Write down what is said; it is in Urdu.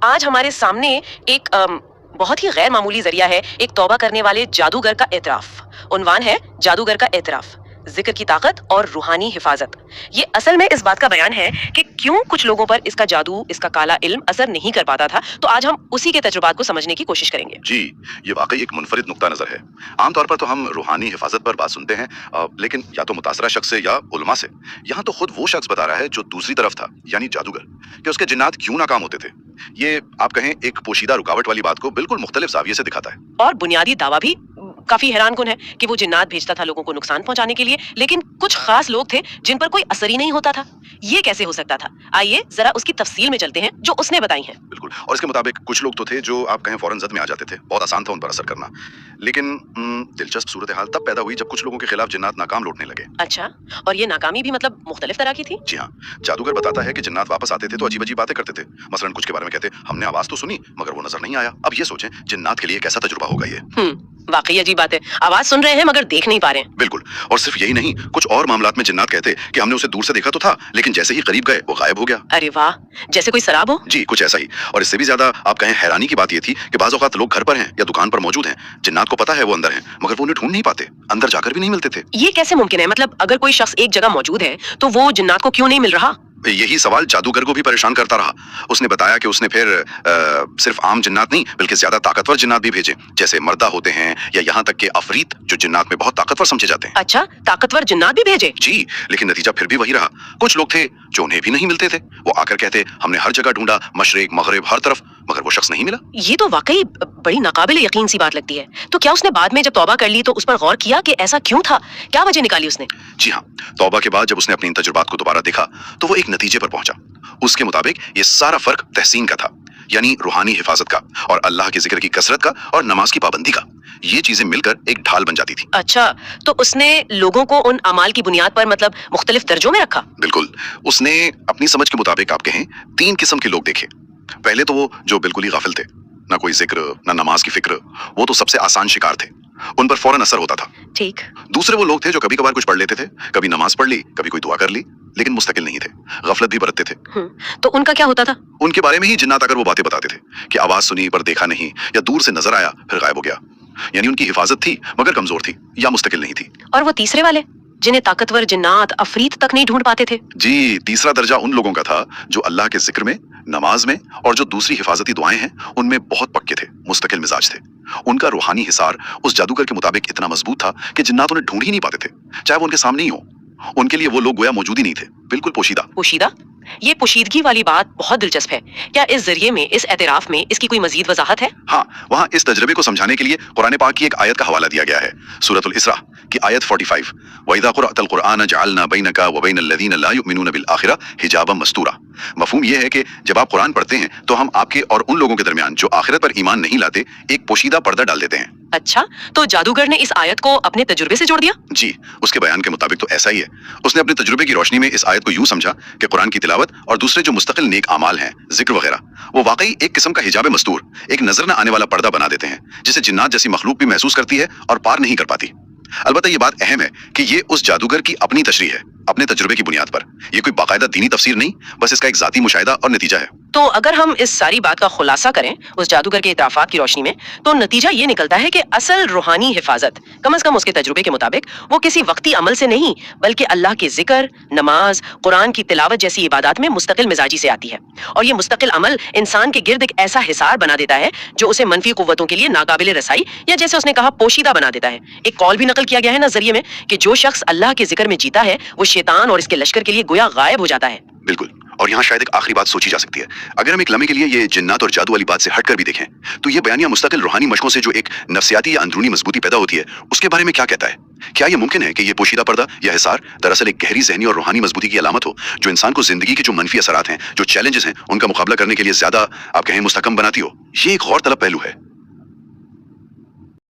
آج ہمارے سامنے ایک بہت ہی غیر معمولی ذریعہ ہے ایک توبہ کرنے والے جادوگر کا اعتراف. عنوان ہے جادوگر کا اعتراف، ذکر کی طاقت اور روحانی حفاظت. یہ اصل میں اس بات کا بیان ہے کہ کیوں کچھ لوگوں پر اس کا جادو، اس کا کالا علم اثر نہیں کر پاتا تھا. تو آج ہم اسی کے تجربات کو سمجھنے کی کوشش کریں گے. جی، یہ واقعی ایک منفرد نقطہ نظر ہے. عام طور پر تو ہم روحانی حفاظت پر بات سنتے ہیں، لیکن یا تو متاثرہ شخص سے یا علماء سے. یہاں تو خود وہ شخص بتا رہا ہے جو دوسری طرف تھا، یعنی جادوگر، کہ اس کے جنات کیوں ناکام ہوتے تھے. یہ آپ کہیں ایک پوشیدہ رکاوٹ والی بات کو بالکل مختلف زاویے سے دکھاتا ہے. اور بنیادی دعویٰ بھی کافی حیران کن ہے کہ وہ جنات بھیجتا تھا لوگوں کو نقصان پہنچانے کے لیے، لیکن کچھ خاص لوگ تھے جن پر کوئی اثر ہی نہیں ہوتا تھا. یہ کیسے ہو سکتا تھا؟ آئیے ذرا اس کی تفصیل میں چلتے ہیں جو اس نے بتائی ہیں. بالکل. اور اس کے مطابق کچھ لوگ تو تھے جو آپ کہیں فوراً زد میں آ جاتے تھے، بہت آسان تھا ان پر اثر کرنا. لیکن دلچسپ صورتحال تب پیدا ہوئی جب کچھ لوگوں کے خلاف جنات ناکام لوٹنے لگے. اچھا، اور یہ ناکامی بھی مطلب مختلف طرح کی تھی؟ جی ہاں، جادوگر بتاتا ہے کہ جنات واپس آتے تھے تو عجیب عجیب باتیں کرتے تھے. مثلاً کچھ کے بارے میں کہتے ہم نے آواز تو سنی مگر وہ نظر نہیں آیا. اب یہ سوچیں جنات کے لیے کیسا تجربہ ہوگا یہ. واقعی عجیب بات ہے. آواز سن رہے ہیں مگر دیکھ نہیں پا رہے ہیں. بالکل. اور صرف یہی نہیں، کچھ اور معاملات میں جنات کہتے کہ ہم نے اسے دور سے دیکھا تو تھا لیکن جیسے ہی قریب گئے وہ غائب ہو گیا. ارے واہ، جیسے کوئی سراب ہو. جی کچھ ایسا ہی. اور اس سے بھی زیادہ آپ کہیں حیرانی کی بات یہ تھی کہ بعض اوقات لوگ گھر پر ہیں یا دکان پر موجود ہیں، جنات کو پتا ہے وہ اندر ہیں مگر وہ انہیں ڈھونڈ نہیں پاتے، اندر جا کر بھی نہیں ملتے تھے. یہ کیسے ممکن ہے؟ مطلب اگر کوئی شخص ایک جگہ موجود ہے تو وہ جنات کو کیوں نہیں مل رہا؟ یہی سوال جادوگر کو بھی پریشان کرتا رہا. اس نے بتایا کہ اس نے پھر صرف عام جنات نہیں بلکہ زیادہ طاقتور جنات بھی بھیجے، جیسے مردہ ہوتے ہیں یا یہاں تک کہ عفریت جو جنات میں بہت طاقتور سمجھے جاتے ہیں. اچھا، طاقتور جنات بھی بھیجے؟ جی، لیکن نتیجہ پھر بھی وہی رہا. کچھ لوگ تھے جو انہیں بھی نہیں ملتے تھے. وہ آ کر کہتے ہم نے ہر جگہ ڈھونڈا، مشرق مغرب ہر طرف، مگر وہ شخص نہیں ملا. یہ تو واقعی بڑی ناقابل یقین سی بات لگتی ہے. تو کیا اس نے بعد میں جب توبہ کر لی تو اس پر غور کیا کہ ایسا کیوں تھا؟ کیا وجہ نکالی اس نے؟ جی ہاں، توبہ کے بعد جب اس نے اپنے ان تجربات کو دوبارہ دیکھا تو وہ ایک نتیجے پر پہنچا. اس کے مطابق یہ سارا فرق تحسین کا تھا، یعنی روحانی حفاظت کا اور اللہ کے ذکر کی کثرت کا اور نماز کی پابندی کا. یہ چیزیں مل کر ایک ڈھال بن جاتی تھی. اچھا، تو اس نے لوگوں کو ان اعمال کی بنیاد پر مطلب مختلف درجوں میں رکھا؟ بالکل. اس نے اپنی سمجھ کے مطابق آپ کہیں 3 قسم کے لوگ دیکھے. پہلے تو وہ جو بالکل ہی غافل تھے، نہ کوئی ذکر نہ نماز کی فکر، وہ تو سب سے آسان شکار تھے، ان پر فوراً اثر ہوتا تھا. ٹھیک. دوسرے وہ لوگ تھے جو کبھی کبھار کچھ پڑھ لیتے تھے، کبھی نماز پڑھ لی، کبھی کوئی دعا کر لی، لیکن مستقل نہیں تھے، غفلت بھی برتتے تھے. تو ان کا کیا ہوتا تھا؟ ان کے بارے میں ہی جنات اگر وہ باتیں بتاتے تھے کہ آواز سنی پر دیکھا نہیں، یا دور سے نظر آیا پھر غائب ہو گیا. یعنی ان کی حفاظت تھی مگر کمزور تھی یا مستقل نہیں تھی. اور وہ تیسرے والے جنہیں طاقتور جنات عفریت تک نہیں ڈھونڈ پاتے تھے؟ جی، تیسرا درجہ ان لوگوں کا تھا جو اللہ کے ذکر میں، نماز میں اور جو دوسری حفاظتی دعائیں ہیں ان میں بہت پکے تھے، مستقل مزاج تھے. ان کا روحانی حصار اس جادوگر کے مطابق اتنا مضبوط تھا کہ جنات انہیں ڈھونڈ ہی نہیں پاتے تھے، چاہے وہ ان کے سامنے ہی ہو. ان کے لیے وہ لوگ گویا موجود ہی نہیں تھے، بالکل پوشیدہ. پوشیدہ؟ یہ پوشیدگی والی بات بہت دلچسپ ہے. کیا اس ذریعے میں، اس اعتراف میں اس کی کوئی مزید وضاحت ہے؟ ہاں، وہاں اس تجربے کو سمجھانے کے لیے قرآن پاک کی ایک آیت کا حوالہ دیا گیا ہے. سورۃ الاسراء کی آیت 45، وَإِذَا قُرِئَ الْقُرْآنُ جَعَلْنَا بَيْنَكَ وَبَيْنَ الَّذِينَ لَا يُؤْمِنُونَ بِالْآخِرَةِ حِجَابًا مَسْتُورًا. مفہوم یہ ہے کہ جب آپ قرآن پڑھتے ہیں تو ہم آپ کے اور ان لوگوں کے درمیان جو آخرت پر ایمان نہیں لاتے ایک پوشیدہ پردہ ڈال دیتے ہیں. اچھا، تو جادوگر نے اس آیت کو اپنے تجربے سے جوڑ دیا؟ جی، اس کے بیان کے مطابق تو ایسا ہی ہے. اس نے اپنے تجربے کی روشنی میں اس آیت کو یوں سمجھا کہ قرآن کی تلاوت اور دوسرے جو مستقل نیک اعمال ہیں، ذکر وغیرہ، وہ واقعی ایک قسم کا حجاب مستور، ایک نظر نہ آنے والا پردہ بنا دیتے ہیں جسے جنات جیسی مخلوق بھی محسوس کرتی ہے اور پار نہیں کر پاتی. البتہ یہ بات اہم ہے کہ یہ اس جادوگر کی اپنی تشریح ہے، اپنے تجربے کی بنیاد پر. یہ کوئی باقاعدہ دینی تفسیر نہیں، بس اس کا ایک ذاتی مشاہدہ اور نتیجہ ہے. تو اگر ہم اس ساری بات کا خلاصہ کریں اس جادوگر کے اعترافات کی روشنی میں تو نتیجہ یہ نکلتا ہے کہ اصل روحانی حفاظت کم از کم اس کے تجربے کے مطابق وہ کسی وقتی عمل سے نہیں بلکہ اللہ کے ذکر، نماز، قرآن کی تلاوت جیسی عبادات میں مستقل مزاجی سے آتی ہے. اور یہ مستقل عمل انسان کے گرد ایک ایسا حصار بنا دیتا ہے جو اسے منفی قوتوں کے لیے ناقابل رسائی یا جیسے اس نے کہا پوشیدہ بنا دیتا ہے. ایک قول بھی نقل کیا گیا ہے نظریے میں کہ جو شخص اللہ کے ذکر میں جیتا ہے وہ شیطان اور اس کے لشکر کے لیے گویا غائب ہو جاتا ہے. بالکل. اور یہاں شاید ایک آخری بات سوچی جا سکتی ہے. اگر ہم ایک لمحے کے لیے یہ جنات اور جادو والی بات سے ہٹ کر بھی دیکھیں تو یہ بیانیہ مستقل روحانی مشقوں سے جو ایک نفسیاتی یا اندرونی مضبوطی پیدا ہوتی ہے اس کے بارے میں کیا کہتا ہے؟ کیا یہ ممکن ہے کہ یہ پوشیدہ پردہ یا حصار دراصل ایک گہری ذہنی اور روحانی مضبوطی کی علامت ہو جو انسان کو زندگی کے جو منفی اثرات ہیں، جو چیلنجز ہیں، ان کا مقابلہ کرنے کے لیے زیادہ آپ کہیں مستحکم بناتی ہو؟ یہ ایک غور طلب پہلو ہے.